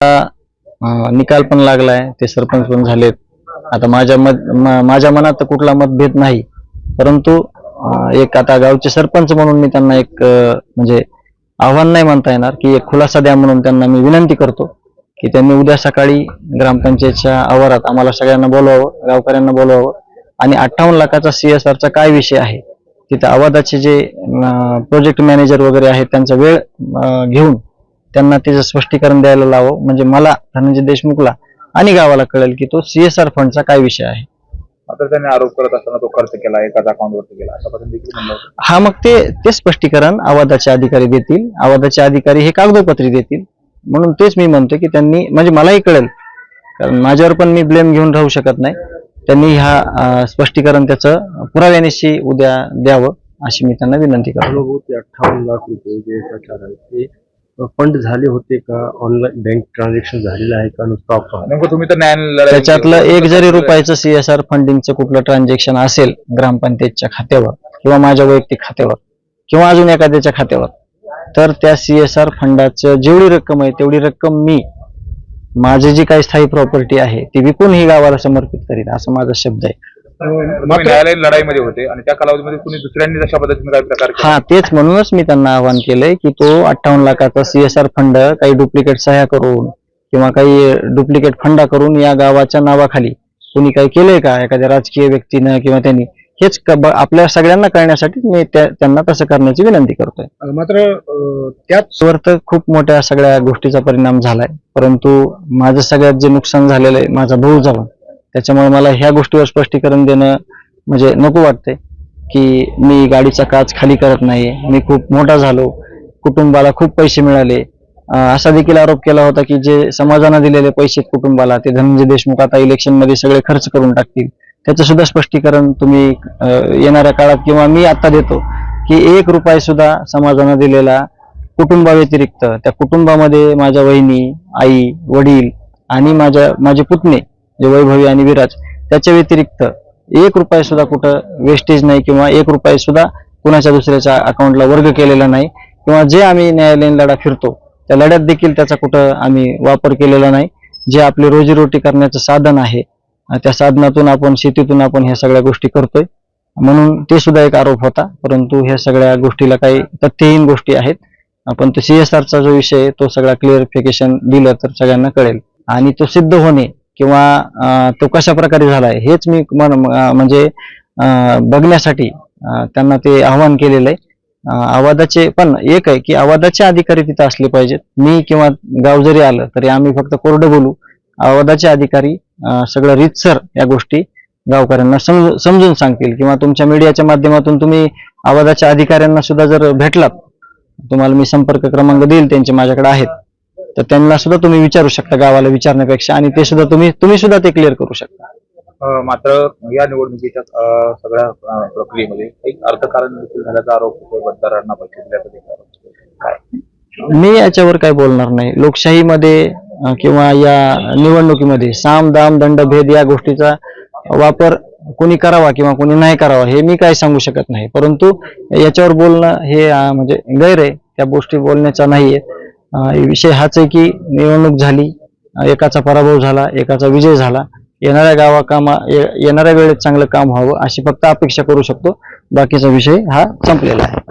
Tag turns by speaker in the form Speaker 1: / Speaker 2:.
Speaker 1: निकाल पण लागलाय, ते सरपंच पण झालेत. आता माझ्या मनात तर कुठला मतभेद नाही, परंतु एक आता गावचे सरपंच म्हणून मी त्यांना एक म्हणजे आव्हान नाही म्हणता येणार की एक खुलासा द्या म्हणून त्यांना मी विनंती करतो की त्यांनी उद्या सकाळी ग्रामपंचायतच्या आवारात आम्हाला सगळ्यांना बोलवावं, गावकऱ्यांना बोलवावं आणि 58 लाखाचा CSRचा काय विषय आहे तिथे आवादाचे जे प्रोजेक्ट मॅनेजर वगैरे आहेत त्यांचा वेळ घेऊन त्यांना त्याचं स्पष्टीकरण द्यायला लावं, म्हणजे मला धनंजय देशमुखला आणि गावाला कळेल की तो CSR फंडचा काय विषय आहे.
Speaker 2: आता त्यांनी आरोप करत असताना तो खर्च केला, एकाच अकाउंटवरती केला आतापर्यंत देखील म्हणलं होतं.
Speaker 1: हा, मग ते स्पष्टीकरण आवादाचे अधिकारी देतील. आवादाचे अधिकारी हे कागदोपत्री देतील. म्हणून तेच मी म्हणतो की त्यांनी, म्हणजे मलाही कळेल, कारण माझ्यावर पण मी ब्लेम घेऊन राहू शकत नाही. त्यांनी हा स्पष्टीकरण त्याचं पुराव्यानिशी उद्या द्यावं अशी मी त्यांना विनंती करतो.
Speaker 3: 58 लाख रुपये जे प्रचार आहे ते फंड झाले होते का, ऑनलाईन बँक ट्रान्झॅक्शन झालेलं आहे का, नुसतं
Speaker 2: नेमकं तुम्ही तर न्यायालयाला
Speaker 1: त्याच्यातलं एक जरी रुपयाचं CSR फंडिंगचं कुठलं ट्रान्झॅक्शन असेल ग्रामपंचायतच्या खात्यावर किंवा माझ्या वैयक्तिक खात्यावर किंवा अजून एखाद्याच्या खात्यावर, तर त्या CSR फंडाचं जेवढी रक्कम आहे तेवढी रक्कम मी माझी जी काही स्थायी प्रॉपर्टी आहे ती विकून ही गावाला समर्पित करीन, असा माझा शब्द आहे.
Speaker 2: न्यायालयीन लढाईमध्ये होते आणि त्या कालावधीमध्ये कुणी दुसऱ्यांनी तशा पद्धतीने काही प्रकार केला?
Speaker 1: हा, तेच म्हणूनच मी त्यांना आवाहन केलंय की तो 58 लाखाचा CSR फंड काही डुप्लिकेट सह्या करून किंवा काही डुप्लिकेट फंडा करून या गावाच्या नावाखाली कुणी काही केलंय का एखाद्या राजकीय व्यक्तीनं किंवा त्यांनी, हेच आपल्या सगळ्यांना कळण्यासाठी मी त्यांना तसं करण्याची विनंती करतोय.
Speaker 3: मात्र त्याचवर
Speaker 1: तर खूप मोठ्या सगळ्या गोष्टीचा परिणाम झालाय, परंतु माझं सगळ्यात जे नुकसान झालेलं आहे, माझा भाऊ झाला, त्याच्यामुळे मला ह्या गोष्टीवर स्पष्टीकरण देणं म्हणजे नको वाटतंय की मी गाडीचा काच खाली करत नाही, मी खूप मोठा झालो, कुटुंबाला खूप पैसे मिळाले, असा देखील आरोप केला होता की जे समाजानं दिलेले पैसे कुटुंबाला ते धनंजय देशमुख आता इलेक्शन मध्ये सगळे खर्च करून टाकतील. त्याचं सुद्धा स्पष्टीकरण तुम्ही येणाऱ्या काळात किंवा मी आता देतो की 1 रुपया सुद्धा समाजानं दिलेला कुटुंबाव्यतिरिक्त, त्या कुटुंबामध्ये माझ्या वहिनी, आई, वडील आणि माझे पुतणे जे वैभवी आणि विराज, त्याच्या व्यतिरिक्त 1 रुपया सुद्धा कुठं वेस्टेज नाही किंवा 1 रुपया सुद्धा कुणाच्या दुसऱ्याच्या अकाउंटला वर्ग केलेला नाही किंवा जे आम्ही न्यायालयीन लढा फिरतो त्या लढ्यात देखील त्याचा कुठं आम्ही वापर केलेला नाही. जे आपले रोजीरोटी करण्याचं साधन आहे त्या साधनातून आपण, शेतीतून आपण ह्या सगळ्या गोष्टी करतोय, म्हणून ते सुद्धा एक आरोप होता. परंतु ह्या सगळ्या गोष्टीला काही तथ्यहीन गोष्टी आहेत. आपण तो CSRचा जो विषय आहे तो सगळा क्लिअरिफिकेशन दिलं तर सगळ्यांना कळेल आणि तो सिद्ध होणे किंवा तो कशा प्रकारे झालाय हेच मी म्हणजे बघण्यासाठी त्यांना ते आव्हान केलेलं आहे. आवादाचे पण एक आहे की आवादाचे अधिकारी तिथं असले पाहिजेत. मी किंवा गाव जरी आलं तरी आम्ही फक्त कोरडं बोलू, आवादाचे अधिकारी सगळं रीतसर या गोष्टी गावकऱ्यांना समजून सांगतील किंवा तुमच्या मीडियाच्या माध्यमातून तुम्ही आवादाच्या अधिकाऱ्यांना सुद्धा जर भेटलात, तुम्हाला मी संपर्क क्रमांक देईल, त्यांचे माझ्याकडे आहेत, तर त्यांना सुद्धा तुम्ही विचारू शकता गावाला विचारण्यापेक्षा, आणि ते सुद्धा तुम्ही सुद्धा ते क्लिअर करू शकता.
Speaker 2: मात्र या निवडणुकीच्या सगळ्या प्रक्रियेमध्ये एक अर्थकारण देखील झाल्याचा आरोप होतो, मतदारांना पैसे दिल्याचा देखील आरोप. काय
Speaker 1: मी याच्यावर काय बोलणार नाही. लोकशाहीमध्ये किंवा या निवडणुकीमध्ये साम दाम दंड भेद या गोष्टीचा वापर कोणी करावा किंवा कोणी नाही करावा हे मी काय सांगू शकत नाही, परंतु याच्यावर बोलणं हे म्हणजे गैर आहे, त्या गोष्टी बोलण्याचा नाहीये. विषय हाच आहे की निवडणूक झाली, एकाचा पराभव झाला, एकाचा विजय झाला, येणाऱ्या वेळेत चांगलं काम व्हावं अशी फक्त अपेक्षा करू शकतो. बाकीचा विषय हा संपलेला आहे.